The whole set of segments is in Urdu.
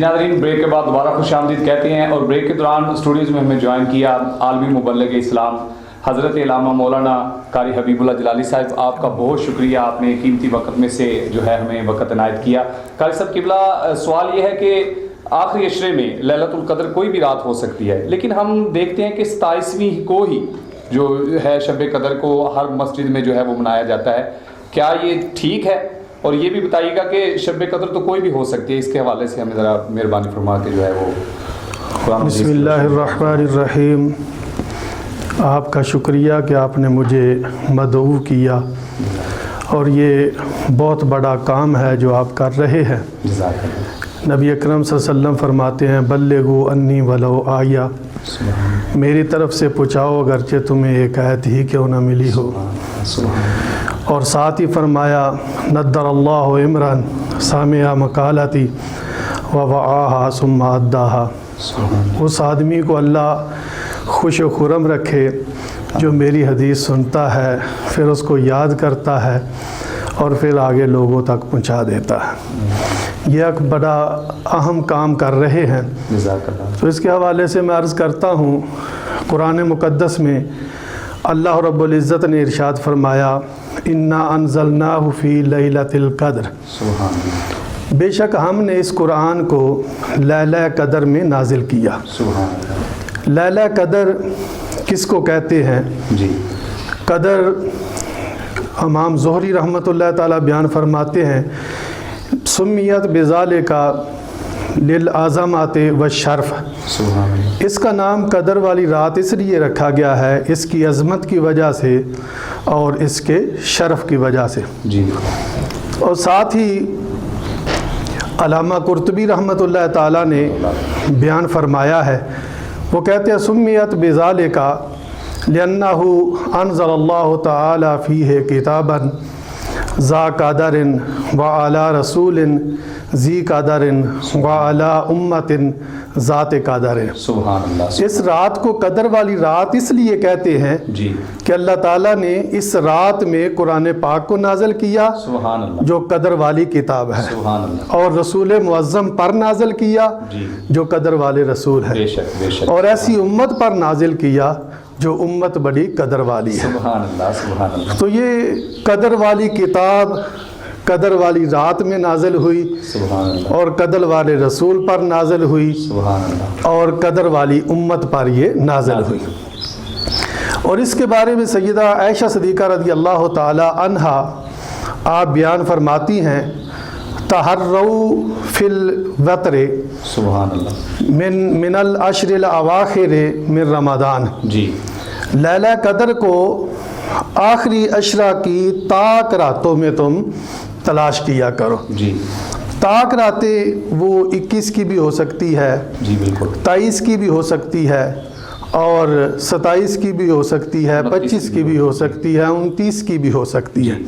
ناظرین، بریک کے بعد دوبارہ خوش آمدید کہتے ہیں، اور بریک کے دوران اسٹوڈیوز میں ہمیں جوائن کیا عالمی مبلغ اسلام حضرت علامہ مولانا قاری حبیب اللہ جلالی صاحب. آپ کا بہت شکریہ، آپ نے قیمتی وقت میں سے جو ہے ہمیں وقت عنایت کیا. قاری صاحب قبلہ، سوال یہ ہے کہ آخری عشرے میں لیلۃ القدر کوئی بھی رات ہو سکتی ہے، لیکن ہم دیکھتے ہیں کہ 27ویں کو ہی جو ہے شب قدر کو ہر مسجد میں جو ہے وہ منایا جاتا ہے. کیا یہ ٹھیک ہے؟ اور یہ بھی بتائیے گا کہ شب قدر تو کوئی بھی ہو سکتی ہے، اس کے حوالے سے ہمیں ذرا مہربانی فرما کے جو ہے وہ قرآن. بسم اللہ الرحمن الرحیم. آپ کا شکریہ کہ آپ نے مجھے مدعو کیا، اور یہ بہت بڑا کام ہے جو آپ کر رہے ہیں. نبی اکرم صلی اللہ علیہ وسلم فرماتے ہیں بلغوا انی ولو آیا، میری طرف سے پہنچاؤ اگرچہ تمہیں ایک آیت ہی کیوں نہ ملی ہو. اور ساتھ ہی فرمایا ندر اللہ عمران سامع مقالتی ووعاها ثم اداها. اس آدمی کو اللہ خوش و خرم رکھے جو میری حدیث سنتا ہے، پھر اس کو یاد کرتا ہے اور پھر آگے لوگوں تک پہنچا دیتا ہے. یہ ایک بڑا اہم کام کر رہے ہیں. تو اس کے حوالے سے میں عرض کرتا ہوں، قرآن مقدس میں اللہ رب العزت نے ارشاد فرمایا انا انزلناہ فی لیلۃ القدر. بے شک ہم نے اس قرآن کو لیلہ قدر میں نازل کیا. لیلہ قدر کس کو کہتے ہیں؟ قدر امام زہری رحمۃ اللہ تعالی بیان فرماتے ہیں سمیت بذالک للعظمت والشرف. اس کا نام قدر والی رات اس لیے رکھا گیا ہے اس کی عظمت کی وجہ سے اور اس کے شرف کی وجہ سے. اور ساتھ ہی علامہ قرطبی رحمۃ اللہ تعالی نے بیان فرمایا ہے، وہ کہتے ہیں سمیت بذالک لأنہ انزل اللہ تعالی فیہ کتابا ذا قدر وعلی رسول ذی قدر وعلی امت ذات قدر. سبحان اللہ. اس رات کو قدر والی رات اس لیے کہتے ہیں کہ اللہ تعالیٰ نے اس رات میں قرآن پاک کو نازل کیا، سبحان اللہ، جو قدر والی کتاب ہے، سبحان اللہ، اور رسول معظم پر نازل کیا جو قدر والے رسول ہے، بے شک بے شک، اور ایسی امت پر نازل کیا جو امت بڑی قدر والی ہے. سبحان اللہ سبحان اللہ. تو یہ قدر والی کتاب قدر والی رات میں نازل ہوئی، سبحان اللہ، اور قدر والے رسول پر نازل ہوئی، سبحان اللہ، اور قدر والی امت پر یہ نازل ہوئی. اور اس کے بارے میں سیدہ عائشہ صدیقہ رضی اللہ تعالی عنہا آپ بیان فرماتی ہیں تحروا فی الوتر سبحان اللہ، من العشر الاواخر من رمضان. لیلہ قدر کو آخری عشرہ کی طاق راتوں میں تم تلاش کیا کرو. طاق راتیں وہ 21 کی بھی ہو سکتی ہے، 23 کی بھی ہو سکتی ہے، اور 27 کی بھی ہو سکتی ہے، 25 کی بھی ہو سکتی ہے، 29 کی بھی ہو سکتی ہے.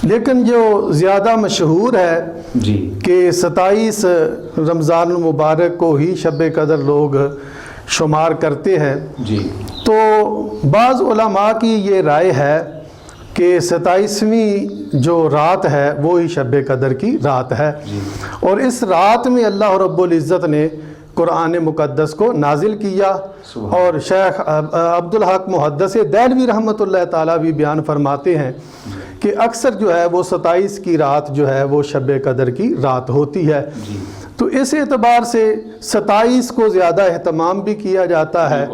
لیکن جو زیادہ مشہور ہے کہ 27 رمضان المبارک کو ہی شب قدر لوگ شمار کرتے ہیں. تو بعض علماء کی یہ رائے ہے کہ 27ویں جو رات ہے وہی شب قدر کی رات ہے، اور اس رات میں اللہ رب العزت نے قرآن مقدس کو نازل کیا. اور شیخ عبدالحق محدث دہلوی رحمۃ اللہ تعالیٰ بھی بیان فرماتے ہیں کہ اکثر جو ہے وہ 27 کی رات جو ہے وہ شب قدر کی رات ہوتی ہے. تو اس اعتبار سے 27 کو زیادہ اہتمام بھی کیا جاتا ہے،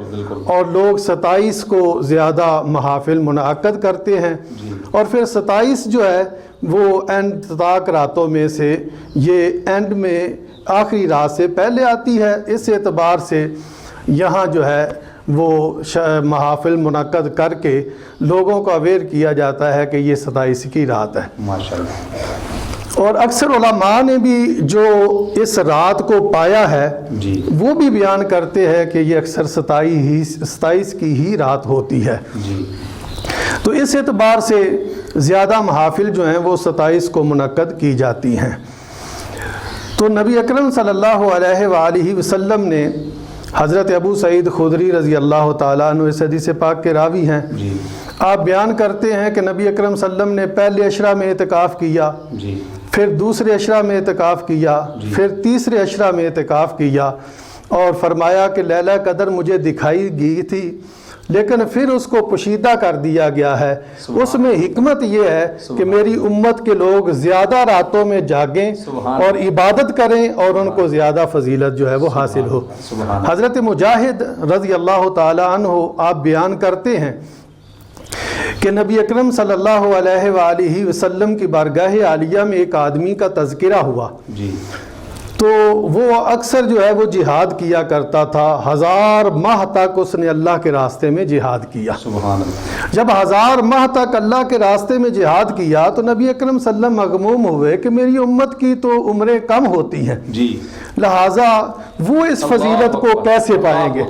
اور لوگ 27 کو زیادہ محافل منعقد کرتے ہیں. اور پھر 27 جو ہے وہ اینڈ طاق راتوں میں سے یہ اینڈ میں آخری رات سے پہلے آتی ہے. اس اعتبار سے یہاں جو ہے وہ محافل منعقد کر کے لوگوں کو اویئر کیا جاتا ہے کہ یہ 27 کی رات ہے. ماشاءاللہ. اور اکثر علماء نے بھی جو اس رات کو پایا ہے وہ بھی بیان کرتے ہیں کہ یہ اکثر 27 کی ہی رات ہوتی ہے. تو اس اعتبار سے زیادہ محافل جو ہیں وہ 27 کو منعقد کی جاتی ہیں. تو نبی اکرم صلی اللہ علیہ وآلہ وسلم نے حضرت ابو سعید خدری رضی اللہ تعالیٰ عنہ اس حدیث پاک کے راوی ہیں، آپ بیان کرتے ہیں کہ نبی اکرم صلی اللہ علیہ وسلم نے پہلے عشرہ میں اعتکاف کیا، پھر دوسرے عشرہ میں اعتکاف کیا، پھر تیسرے عشرہ میں اعتکاف کیا، اور فرمایا کہ لیلہ قدر مجھے دکھائی گئی تھی لیکن پھر اس کو پوشیدہ کر دیا گیا ہے۔ اس میں حکمت یہ ہے کہ میری امت کے لوگ زیادہ راتوں میں جاگیں اور عبادت کریں اور ان کو زیادہ فضیلت جو ہے وہ حاصل ہو۔ حضرت مجاہد رضی اللہ تعالی عنہ آپ بیان کرتے ہیں کہ نبی اکرم صلی اللہ علیہ وآلہ وسلم کی بارگاہ عالیہ میں ایک آدمی کا تذکرہ ہوا تو وہ اکثر جو ہے وہ جہاد کیا کرتا تھا، 1000 ماہ تک اس نے اللہ کے راستے میں جہاد کیا۔ سبحان اللہ۔ جب 1000 ماہ تک اللہ کے راستے میں جہاد کیا تو نبی اکرم صلی اللہ علیہ وسلم مغموم ہوئے کہ میری امت کی تو عمریں کم ہوتی ہیں، لہٰذا وہ اس فضیلت کو کیسے پائیں گے؟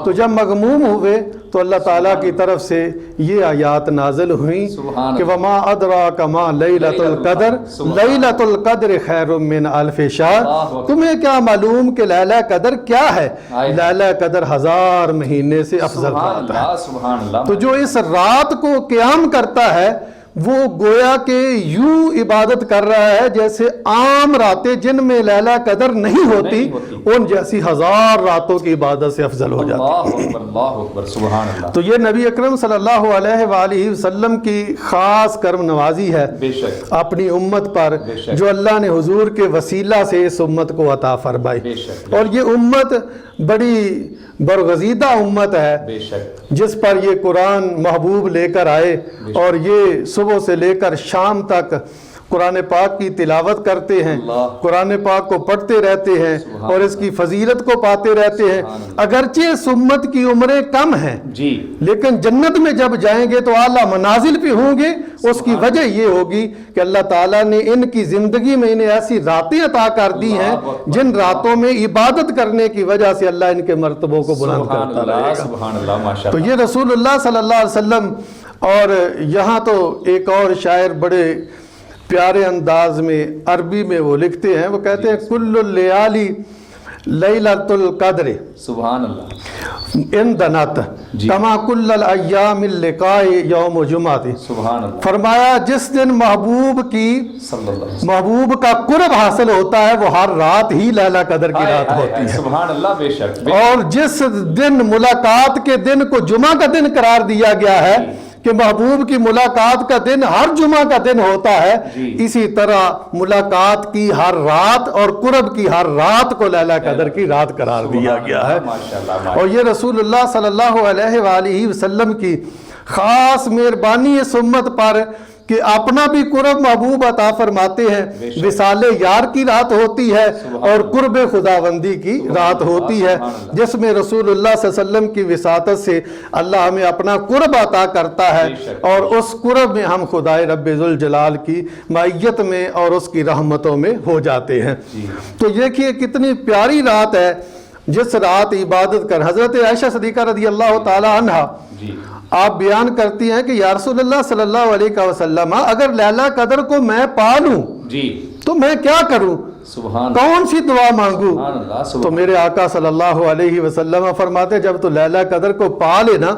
تو جب مغموم ہوئے تو اللہ تعالیٰ کی طرف سے یہ آیات نازل ہوئیں کہ وَمَا أَدْرَاكَ مَا لَيْلَةُ الْقَدْرِ لَيْلَةُ الْقَدْرِ خَيْرٌ مِّنْ أَلْفِ شَهْرٍ، تمہیں کیا معلوم کہ لیلہ قدر کیا ہے؟ لیلہ قدر 1000 مہینے سے افضل رات ہے۔ تو جو اس رات کو قیام کرتا ہے وہ گویا کہ یوں عبادت کر رہا ہے جیسے عام راتیں جن میں لیلہ قدر نہیں ہوتی ان جیسی 1000 راتوں کی عبادت سے افضل ہو جاتی ہے۔ تو یہ نبی اکرم صلی اللہ علیہ وآلہ وسلم کی خاص کرم نوازی ہے اپنی امت پر جو اللہ نے حضور کے وسیلہ سے اس امت کو عطا فرمائی۔ اور یہ امت بڑی برگزیدہ امت ہے جس پر یہ قرآن محبوب لے کر آئے اور یہ صبح سے لے کر شام تک قرآن پاک کی تلاوت کرتے ہیں، قرآن پاک کو پڑھتے رہتے ہیں اور اس کی فضیلت کو پاتے رہتے ہیں۔ اگرچہ اس امت کی عمریں کم ہیں لیکن جنت میں جب جائیں گے تو اعلیٰ منازل پہ ہوں گے۔ اس کی وجہ یہ ہوگی کہ اللہ تعالیٰ نے ان کی زندگی میں انہیں ایسی راتیں عطا کر دی ہیں جن راتوں میں عبادت کرنے کی وجہ سے اللہ ان کے مرتبوں کو بلند کرتا رہے گا۔ تو یہ رسول اللہ صلی اللہ علیہ وسلم، اور یہاں تو ایک اور شاعر بڑے پیارے انداز میں عربی میں وہ لکھتے ہیں، وہ کہتے ہیں کل اللیالی لیلۃ القدر سبحان اللہ ان دنت کما کل الایام اللقاء یوم جمعہ۔ سبحان اللہ۔ فرمایا جس دن محبوب کا قرب حاصل ہوتا ہے وہ ہر رات ہی لیلہ قدر کی رات ہوتی ہے۔ سبحان اللہ، بے شک۔ اور جس دن ملاقات کے دن کو جمعہ کا دن قرار دیا گیا ہے کہ محبوب کی ملاقات کا دن ہر جمعہ کا دن ہوتا ہے، اسی طرح ملاقات کی ہر رات اور قرب کی ہر رات کو لیلہ قدر کی رات قرار دیا گیا ہے۔ اور یہ رسول اللہ صلی اللہ علیہ وآلہ وسلم کی خاص مہربانی اس امت پر کہ اپنا بھی قرب محبوب عطا فرماتے ہیں۔ وصال یار کی رات ہوتی ہے اور قرب خداوندی کی رات ہوتی ہے جس میں رسول اللہ صلی اللہ علیہ وسلم کی وساطت سے اللہ ہمیں اپنا قرب عطا کرتا ہے اور اس قرب میں ہم خدائے رب ذوالجلال کی معیت میں اور اس کی رحمتوں میں ہو جاتے ہیں۔ تو دیکھیے کتنی پیاری رات ہے جس رات عبادت کر حضرت عائشہ صدیقہ رضی اللہ تعالی عنہا آپ بیان کرتی ہیں کہ یا رسول اللہ صلی اللہ علیہ وسلم اگر لیلہ قدر کو میں پا لوں تو میں کیا کروں، کون سی دعا مانگوں؟ تو میرے آقا صلی اللہ علیہ وسلم فرماتے جب تو لیلہ قدر کو پا لینا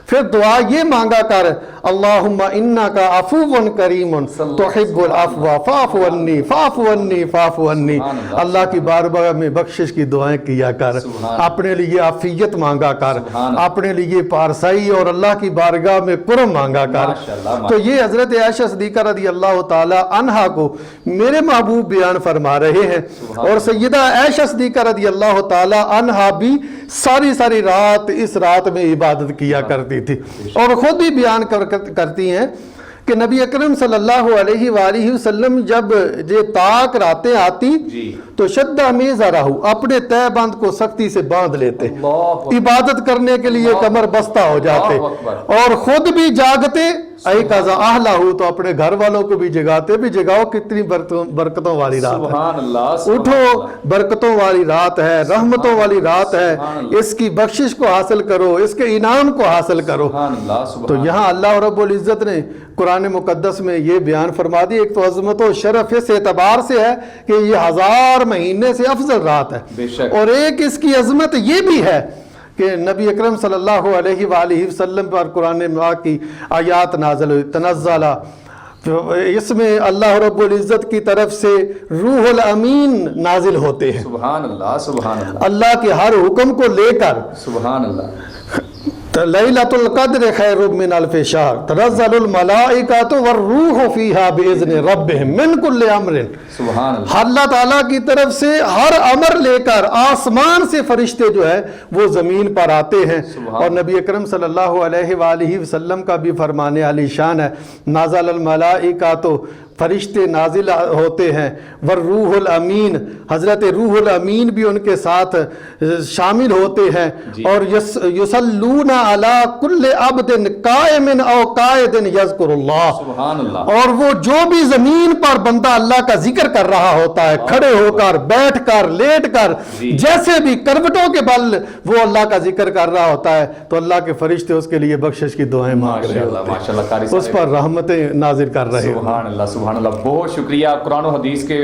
پھر دعا یہ مانگا کر اللہم انکا عفو کریم تحب العفو فاعف عنی فاعف عنی فاعف عنی۔ اللہ کی بارگاہ میں بخشش کی دعائیں کیا کر، اپنے لیے عافیت مانگا کر، اپنے لیے پارسائی اور اللہ کی بارگاہ میں قرب مانگا کر۔ تو یہ حضرت عائشہ صدیقہ رضی اللہ تعالی عنہا کو میرے محبوب بیان فرما رہے ہیں، اور سیدہ عائشہ صدیقہ رضی اللہ تعالی عنہا بھی ساری رات اس رات میں عبادت کیا کرتی تھی، اور خود ہی بیان کرتی ہیں کہ نبی اکرم صلی اللہ علیہ وآلہ وسلم جب یہ تاک راتیں آتی تو شدہ میزہ رہو اپنے تہ بند کو سختی سے باندھ لیتے، عبادت کرنے کے لیے کمر بستہ ہو جاتے اور خود بھی جاگتے، اے قضا اہلہو تو اپنے گھر والوں کو بھی جگاتے بھی جگاؤ کتنی برکتوں والی رات ہے، اٹھو برکتوں والی رات ہے، رحمتوں والی رات ہے، اس کی بخشش کو حاصل کرو، اس کے انعام کو حاصل کرو۔ تو یہاں اللہ رب العزت نے قرآن مقدس میں یہ بیان فرما دی، ایک تو عظمت و شرف اس اعتبار سے ہے کہ یہ 1000 مہینے سے افضل رات ہے، اور ایک اس کی عظمت یہ بھی ہے کہ نبی اکرم صلی اللہ علیہ وآلہ وسلم پر قرآن پاک کی آیات نازل ہوئی، تنزل تو اس میں اللہ رب العزت کی طرف سے روح الامین نازل ہوتے ہیں، سبحان اللہ سبحان اللہ اللہ کے ہر حکم کو لے کر۔ سبحان اللہ لیلۃ القدر خیر من الف شہر تنزل الملائکۃ والروح فیہا باذن ربہم من کل امر۔ سبحان اللہ اللہ تعالیٰ کی طرف سے ہر امر لے کر آسمان سے فرشتے جو ہے وہ زمین پر آتے ہیں، اور نبی اکرم صلی اللہ علیہ وآلہ وسلم کا بھی فرمان علی شان ہے، نازل الملائکۃ، فرشتے نازل ہوتے ہیں، والروح الامین، حضرت روح الامین بھی ان کے ساتھ شامل ہوتے ہیں، اور یصلون علی کل عبد قائم او قاعد یذکر اللہ، سبحان اللہ اور وہ جو بھی زمین پر بندہ اللہ کا ذکر کر رہا ہوتا ہے، کھڑے ہو کر، بیٹھ کر، لیٹ کر، جیسے بھی کروٹوں کے بل وہ اللہ کا ذکر کر رہا ہوتا ہے، تو اللہ کے فرشتے اس کے لیے بخشش کی دعائیں مانگ رہے ہوتے ہیں، ماشاء اللہ قاری اس صاحب پر رحمتیں نازل کر رہے ہیں۔ سبحان اللہ سبحان اللہ، بہت شکریہ۔ قرآن و حدیث کے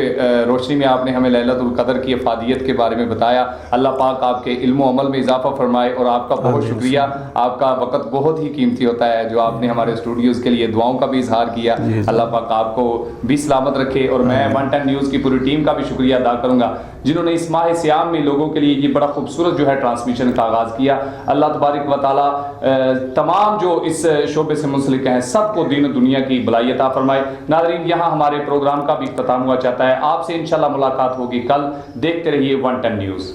روشنی میں آپ نے ہمیں لیلۃ القدر کی افادیت کے بارے میں بتایا۔ اللہ پاک آپ کے علم و عمل میں اضافہ فرمائے، اور آپ کا بہت شکریہ۔ آپ کا وقت بہت ہی قیمتی ہوتا ہے جو آپ نے ہمارے اسٹوڈیوز کے لیے دعاؤں کا بھی اظہار کیا۔ اللہ پاک آپ کو بھی سلامت رکھے، اور میں 110 نیوز کی پوری ٹیم کا بھی شکریہ ادا کروں گا جنہوں نے اس ماہ سیام میں لوگوں کے لیے یہ بڑا خوبصورت جو ہے ٹرانسمیشن کا آغاز کیا۔ اللہ تبارک و تعالیٰ تمام جو اس شعبے سے منسلک ہیں سب کو دین و دنیا کی بھلائی عطا فرمائے۔ ناظرین، یہاں ہمارے پروگرام کا بھی اختتام ہوا چاہتا ہے۔ آپ سے انشاءاللہ ملاقات ہوگی کل۔ دیکھتے رہیے 110 نیوز۔